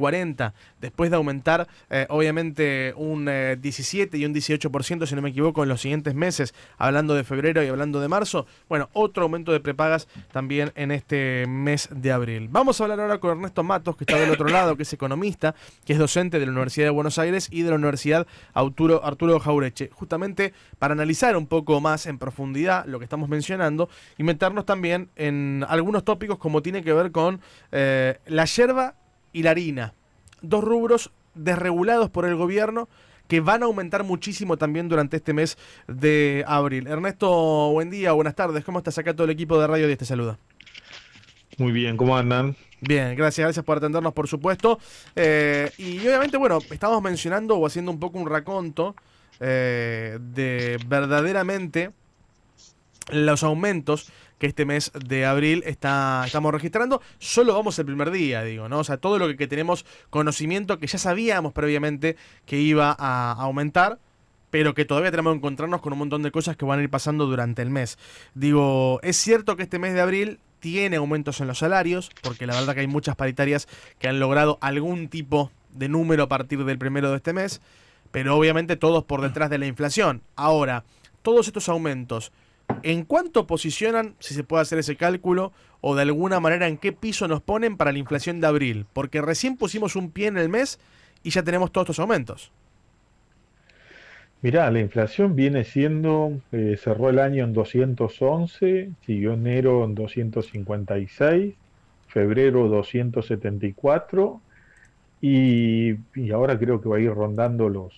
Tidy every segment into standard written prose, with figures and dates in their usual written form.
40, después de aumentar obviamente un 17 y un 18%, si no me equivoco, en los siguientes meses, hablando de febrero y hablando de marzo. Bueno, otro aumento de prepagas también en este mes de abril. Vamos a hablar ahora con Ernesto Matos, que está del otro lado, que es economista, que es docente de la Universidad de Buenos Aires y de la Universidad Arturo Jauretche, justamente para analizar un poco más en profundidad lo que estamos mencionando y meternos también en algunos tópicos como tiene que ver con la yerba y la harina, dos rubros desregulados por el gobierno que van a aumentar muchísimo también durante este mes de abril. Ernesto, buen día, buenas tardes, ¿cómo estás? Acá todo el equipo de Radio 10 te saluda. Muy bien, ¿cómo andan? Bien, gracias por atendernos, por supuesto. Y obviamente, bueno, estamos mencionando o haciendo un poco un raconto de verdaderamente los aumentos que este mes de abril estamos registrando. Solo vamos el primer día, digo, ¿no? O sea, todo lo que tenemos conocimiento que ya sabíamos previamente que iba a aumentar, pero que todavía tenemos que encontrarnos con un montón de cosas que van a ir pasando durante el mes. Digo, es cierto que este mes de abril tiene aumentos en los salarios, porque la verdad que hay muchas paritarias que han logrado algún tipo de número a partir del primero de este mes, pero obviamente todos por detrás de la inflación. Ahora, todos estos aumentos, ¿en cuánto posicionan, si se puede hacer ese cálculo, o de alguna manera en qué piso nos ponen para la inflación de abril? Porque recién pusimos un pie en el mes y ya tenemos todos estos aumentos. Mirá, la inflación viene siendo, cerró el año en 211, siguió enero en 256, febrero 274 y ahora creo que va a ir rondando los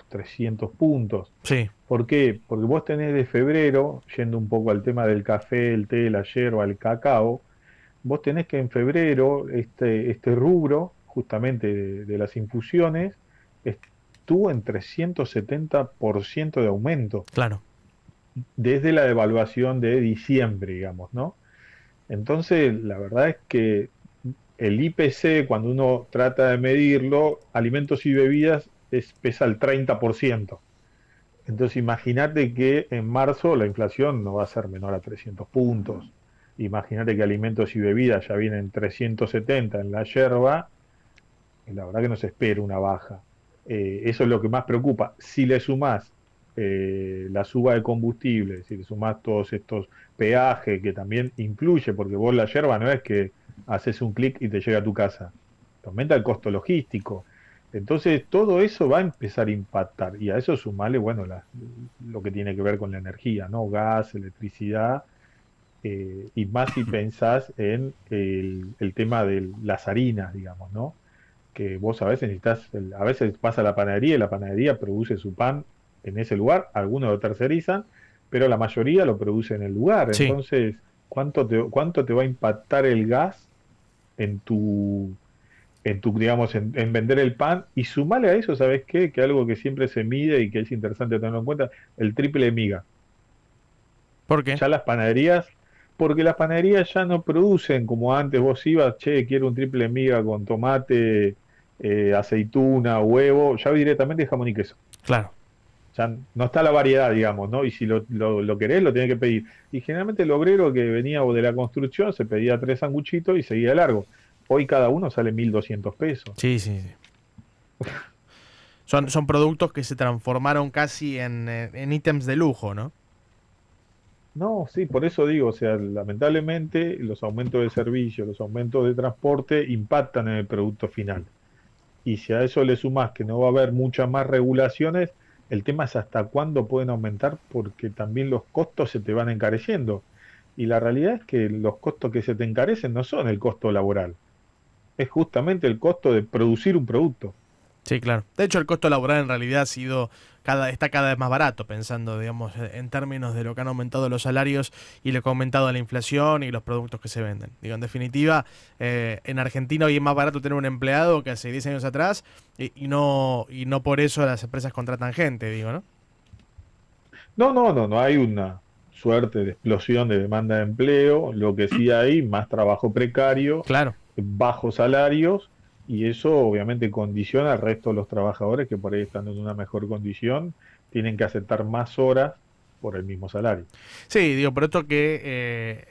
300 puntos. Sí, ¿Por qué? Porque vos tenés de febrero, yendo un poco al tema del café, el té, la yerba, el cacao, vos tenés que en febrero este rubro, justamente de las infusiones, estuvo en 370% de aumento claro. desde la devaluación de diciembre, digamos, ¿no? Entonces, la verdad es que el IPC, cuando uno trata de medirlo, alimentos y bebidas pesa el 30%. Entonces, imagínate que en marzo la inflación no va a ser menor a 300 puntos. Imagínate que alimentos y bebidas ya vienen 370 en la yerba, y la verdad que no se espera una baja. Eso es lo que más preocupa. Si le sumás la suba de combustible, si le sumás todos estos peajes que también influye, porque vos la yerba no es que haces un clic y te llega a tu casa, te aumenta el costo logístico. Entonces todo eso va a empezar a impactar y a eso sumarle, bueno, lo que tiene que ver con la energía, ¿no? Gas, electricidad, y más si pensás en el tema de las harinas, digamos, ¿no? Que vos a veces necesitas, a veces vas a la panadería y la panadería produce su pan en ese lugar, algunos lo tercerizan, pero la mayoría lo produce en el lugar. Sí. Entonces, cuánto te va a impactar el gas en digamos, en vender el pan? Y sumale a eso, ¿sabes qué? Que algo que siempre se mide y que es interesante tenerlo en cuenta, el triple de miga. ¿Por qué? Ya las panaderías, porque las panaderías ya no producen como antes, vos ibas, che, quiero un triple de miga con tomate, aceituna, huevo, ya directamente jamón y queso. Claro. Ya no está la variedad, digamos, ¿no? Y si lo querés, lo tenés que pedir. Y generalmente el obrero que venía de la construcción se pedía 3 sanguchitos y seguía de largo. Hoy cada uno sale 1.200 pesos. Sí, sí, sí. Son productos que se transformaron casi en ítems de lujo, ¿no? No, sí, por eso digo, o sea, lamentablemente los aumentos de servicio, los aumentos de transporte impactan en el producto final. Y si a eso le sumas que no va a haber muchas más regulaciones, el tema es hasta cuándo pueden aumentar porque también los costos se te van encareciendo. Y la realidad es que los costos que se te encarecen no son el costo laboral, es justamente el costo de producir un producto. Sí, claro. De hecho, el costo laboral en realidad está cada vez más barato, pensando, digamos, en términos de lo que han aumentado los salarios y lo que ha aumentado la inflación y los productos que se venden. Digo, en definitiva, en Argentina hoy es más barato tener un empleado que hace 10 años atrás y no por eso las empresas contratan gente, digo, ¿no? No hay una suerte de explosión de demanda de empleo, lo que sí hay, más trabajo precario, Claro. bajos salarios, y eso obviamente condiciona al resto de los trabajadores que por ahí están en una mejor condición, tienen que aceptar más horas por el mismo salario. Sí, digo, por esto que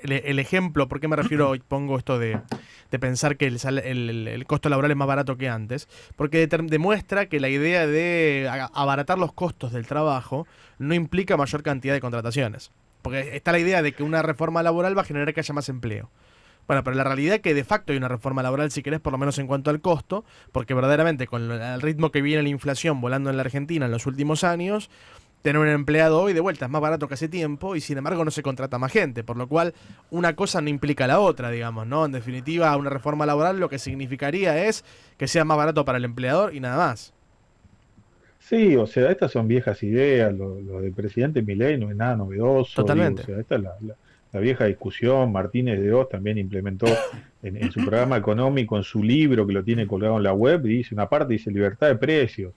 el ejemplo, ¿por qué me refiero? Pongo esto de pensar que el costo laboral es más barato que antes, porque demuestra que la idea de abaratar los costos del trabajo no implica mayor cantidad de contrataciones. Porque está la idea de que una reforma laboral va a generar que haya más empleo. Bueno, pero la realidad es que de facto hay una reforma laboral, si querés, por lo menos en cuanto al costo, porque verdaderamente con el ritmo que viene la inflación volando en la Argentina en los últimos años, tener un empleado hoy de vuelta es más barato que hace tiempo y sin embargo no se contrata más gente, por lo cual una cosa no implica la otra, digamos, ¿no? En definitiva, una reforma laboral lo que significaría es que sea más barato para el empleador y nada más. Sí, o sea, estas son viejas ideas, lo del presidente Milei no es nada novedoso, digo, o Totalmente. sea, esta es la vieja discusión. Martínez de Oz también implementó en su programa económico, en su libro que lo tiene colgado en la web, dice una parte, dice libertad de precios.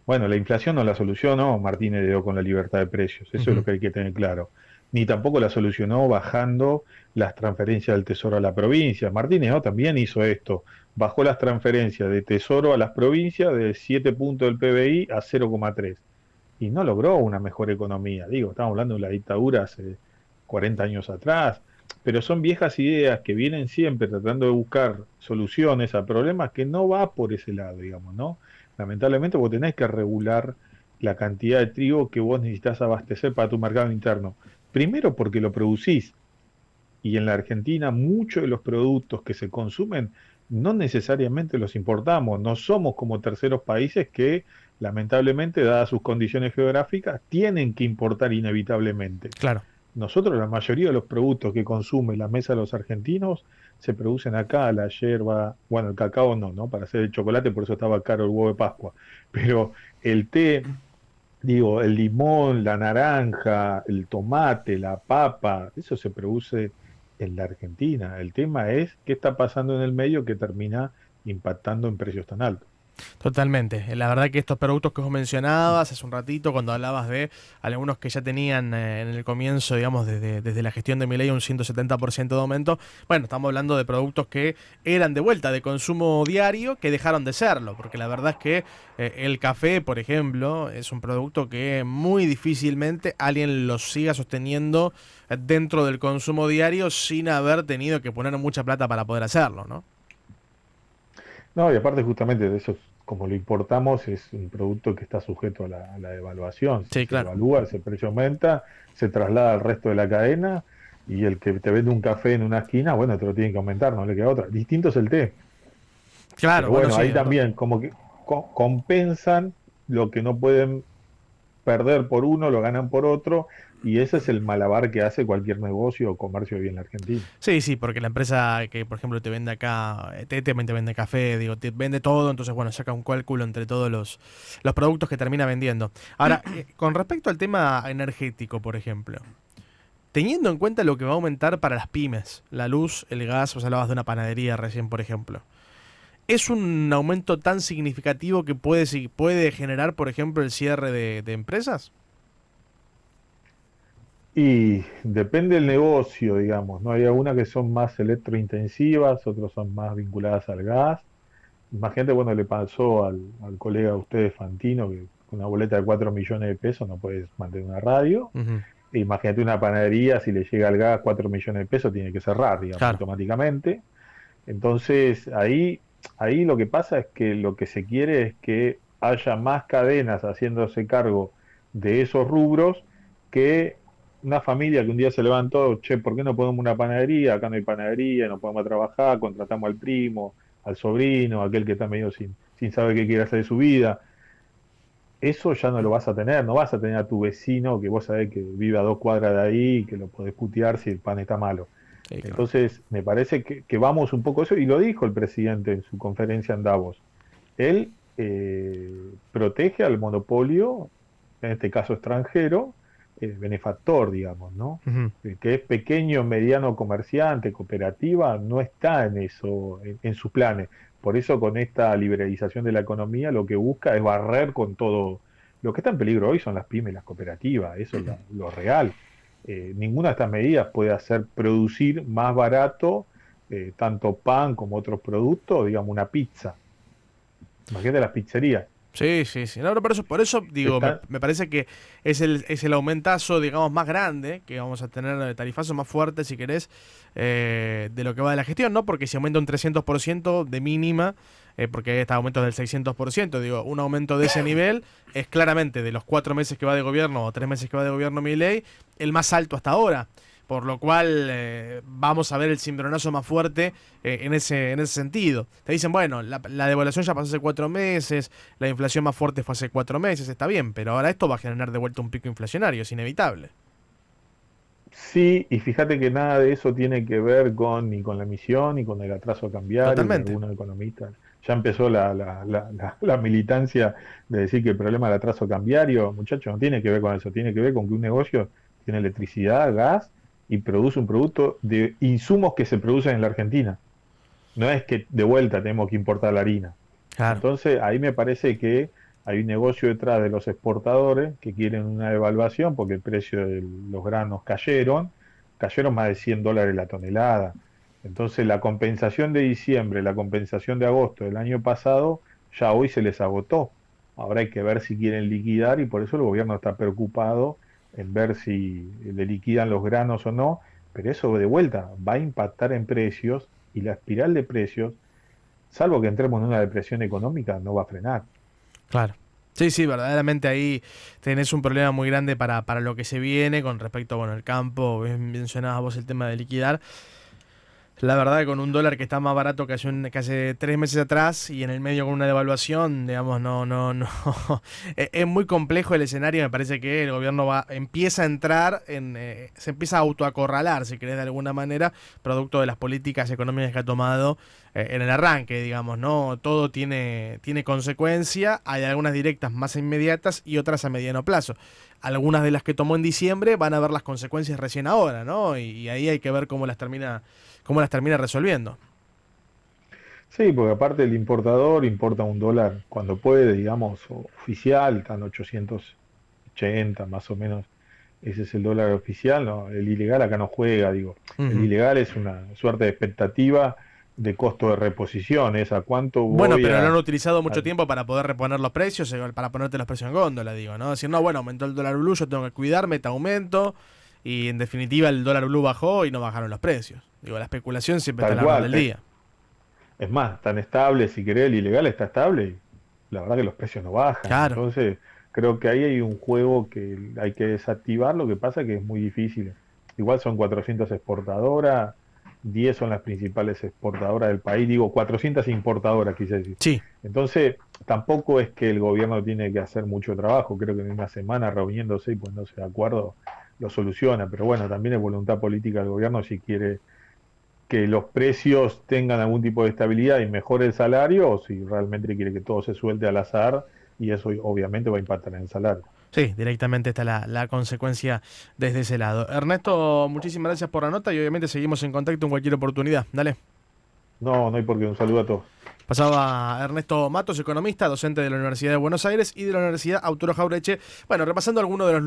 Bueno, la inflación no la solucionó Martínez de Oz con la libertad de precios, eso es lo Ujú. que hay que tener claro. Ni tampoco la solucionó bajando las transferencias del Tesoro a la provincia. Martínez de Oz también hizo esto, bajó las transferencias de Tesoro a las provincias de 7 puntos del PBI a 0,3 y no logró una mejor economía. Digo, estamos hablando de la dictadura hace 40 años atrás, pero son viejas ideas que vienen siempre tratando de buscar soluciones a problemas que no va por ese lado, digamos, ¿no? Lamentablemente vos tenés que regular la cantidad de trigo que vos necesitas abastecer para tu mercado interno. Primero porque lo producís, y en la Argentina muchos de los productos que se consumen no necesariamente los importamos, no somos como terceros países que lamentablemente, dadas sus condiciones geográficas, tienen que importar inevitablemente. Claro. Nosotros, la mayoría de los productos que consume la mesa de los argentinos se producen acá, la yerba, bueno, el cacao no, ¿no? Para hacer el chocolate, por eso estaba caro el huevo de Pascua, pero el té, digo, el limón, la naranja, el tomate, la papa, eso se produce en la Argentina. El tema es qué está pasando en el medio que termina impactando en precios tan altos. Totalmente. La verdad que estos productos que vos mencionabas hace un ratito, cuando hablabas de algunos que ya tenían en el comienzo, digamos, desde la gestión de Milei un 170% de aumento, bueno, estamos hablando de productos que eran de vuelta de consumo diario, que dejaron de serlo, porque la verdad es que el café, por ejemplo, es un producto que muy difícilmente alguien lo siga sosteniendo dentro del consumo diario sin haber tenido que poner mucha plata para poder hacerlo, ¿no? No, y aparte justamente de eso, como lo importamos, es un producto que está sujeto a la devaluación. Si Sí, se claro. devalúa, ese precio aumenta, se traslada al resto de la cadena y el que te vende un café en una esquina, bueno, te lo tienen que aumentar, no le queda otra. Distinto es el té. Claro, Pero bueno, bueno, sí. ahí también como que compensan lo que no pueden perder por uno, lo ganan por otro, y ese es el malabar que hace cualquier negocio o comercio bien en la Argentina. Sí, sí, porque la empresa que, por ejemplo, te vende acá, también te vende café, digo, te vende todo, entonces, bueno, saca un cálculo entre todos los productos que termina vendiendo. Ahora, con respecto al tema energético, por ejemplo, teniendo en cuenta lo que va a aumentar para las pymes, la luz, el gas, vos hablabas de una panadería recién, por ejemplo, ¿es un aumento tan significativo que puede generar, por ejemplo, el cierre de empresas? Y depende del negocio, digamos, ¿no? Hay algunas que son más electrointensivas, otras son más vinculadas al gas. Imagínate, bueno, le pasó al colega de ustedes, Fantino, que con una boleta de 4 millones de pesos no puedes mantener una radio. Ujú. E imagínate una panadería, si le llega al gas 4 millones de pesos, tiene que cerrar, digamos, Claro, automáticamente. Entonces, ahí lo que pasa es que lo que se quiere es que haya más cadenas haciéndose cargo de esos rubros que una familia que un día se levantó, che, ¿por qué no ponemos una panadería? Acá no hay panadería, no podemos trabajar, contratamos al primo, al sobrino, aquel que está medio sin saber qué quiere hacer de su vida. Eso ya no lo vas a tener, no vas a tener a tu vecino que vos sabés que vive a 2 cuadras de ahí y que lo podés putear si el pan está malo. sí, claro. Entonces, me parece que vamos un poco a eso, y lo dijo el presidente en su conferencia en Davos. Él protege al monopolio, en este caso extranjero, benefactor, digamos, ¿no? Ujú. El que es pequeño, mediano comerciante, cooperativa, no está en eso, en sus planes. Por eso con esta liberalización de la economía lo que busca es barrer con todo. Lo que está en peligro hoy son las pymes, las cooperativas, eso es lo real. Ninguna de estas medidas puede hacer producir más barato tanto pan como otros productos, digamos una pizza. Imagínate las pizzerías. Sí, sí, sí. No, no, por eso digo, Está, me parece que es el aumentazo, digamos, más grande, que vamos a tener tarifazo más fuerte, si querés, de lo que va de la gestión, ¿no? Porque si aumenta un 300% de mínima, porque está aumento del 600%, digo, un aumento de ese nivel es claramente de los 4 meses que va de gobierno o 3 meses que va de gobierno Milei, el más alto hasta ahora. Por lo cual vamos a ver el cimbronazo más fuerte en ese sentido. Te dicen, bueno, la devaluación ya pasó hace 4 meses, la inflación más fuerte fue hace 4 meses, está bien, pero ahora esto va a generar de vuelta un pico inflacionario, es inevitable. sí, y fíjate que nada de eso tiene que ver ni con la emisión, ni con el atraso cambiario, que Totalmente. algunos economistas ya empezó la militancia de decir que el problema del atraso cambiario, muchachos, no tiene que ver con eso, tiene que ver con que un negocio tiene electricidad, gas y produce un producto de insumos que se producen en la Argentina. No es que de vuelta tenemos que importar la harina. Claro. Entonces, ahí me parece que hay un negocio detrás de los exportadores que quieren una devaluación porque el precio de los granos cayeron más de $100 la tonelada. Entonces, la compensación de diciembre, la compensación de agosto del año pasado, ya hoy se les agotó. Ahora hay que ver si quieren liquidar y por eso el gobierno está preocupado en ver si le liquidan los granos o no, pero eso de vuelta va a impactar en precios y la espiral de precios, salvo que entremos en una depresión económica, no va a frenar. Claro. Sí, sí, verdaderamente ahí tenés un problema muy grande para lo que se viene con respecto a, bueno, el campo, bien mencionabas vos el tema de liquidar. La verdad que con un dólar que está más barato que hace 3 meses atrás y en el medio con una devaluación, digamos, no. Es muy complejo el escenario, me parece que el gobierno empieza a entrar se empieza a autoacorralar, si querés, de alguna manera, producto de las políticas económicas que ha tomado en el arranque, digamos, ¿no? Todo tiene consecuencia, hay algunas directas más inmediatas y otras a mediano plazo. Algunas de las que tomó en diciembre van a ver las consecuencias recién ahora, ¿no? Y ahí hay que ver cómo las termina resolviendo. Sí, porque aparte el importador importa un dólar cuando puede, digamos, oficial, están 880 más o menos, ese es el dólar oficial, ¿no? El ilegal acá no juega, digo, el Ujú. ilegal es una suerte de expectativa de costo de reposición, es a cuánto Bueno, voy pero lo han a... utilizado mucho a- tiempo para poder reponer los precios, para ponerte los precios en góndola, digo, ¿no? Decir, no, bueno, aumentó el dólar blue, yo tengo que cuidarme, te aumento. Y en definitiva el dólar blue bajó y no bajaron los precios. Digo, la especulación siempre está a tal la orden cual, del día. es más, tan estable, si querés, el ilegal está estable y la verdad que los precios no bajan. Claro. Entonces, creo que ahí hay un juego que hay que desactivar, lo que pasa que es muy difícil. Igual son 400 exportadoras, 10 son las principales exportadoras del país, digo 400 importadoras, quise decir. Sí, Entonces, tampoco es que el gobierno tiene que hacer mucho trabajo, creo que en una semana reuniéndose y poniéndose de acuerdo lo soluciona, pero bueno, también es voluntad política del gobierno si quiere que los precios tengan algún tipo de estabilidad y mejore el salario, o si realmente quiere que todo se suelte al azar y eso obviamente va a impactar en el salario. sí, directamente está la consecuencia desde ese lado. Ernesto, muchísimas gracias por la nota y obviamente seguimos en contacto en cualquier oportunidad. Dale. No, no hay por qué. Un saludo a todos. Pasaba Ernesto Matos, economista, docente de la Universidad de Buenos Aires y de la Universidad Arturo Jaureche. Bueno, repasando algunos de los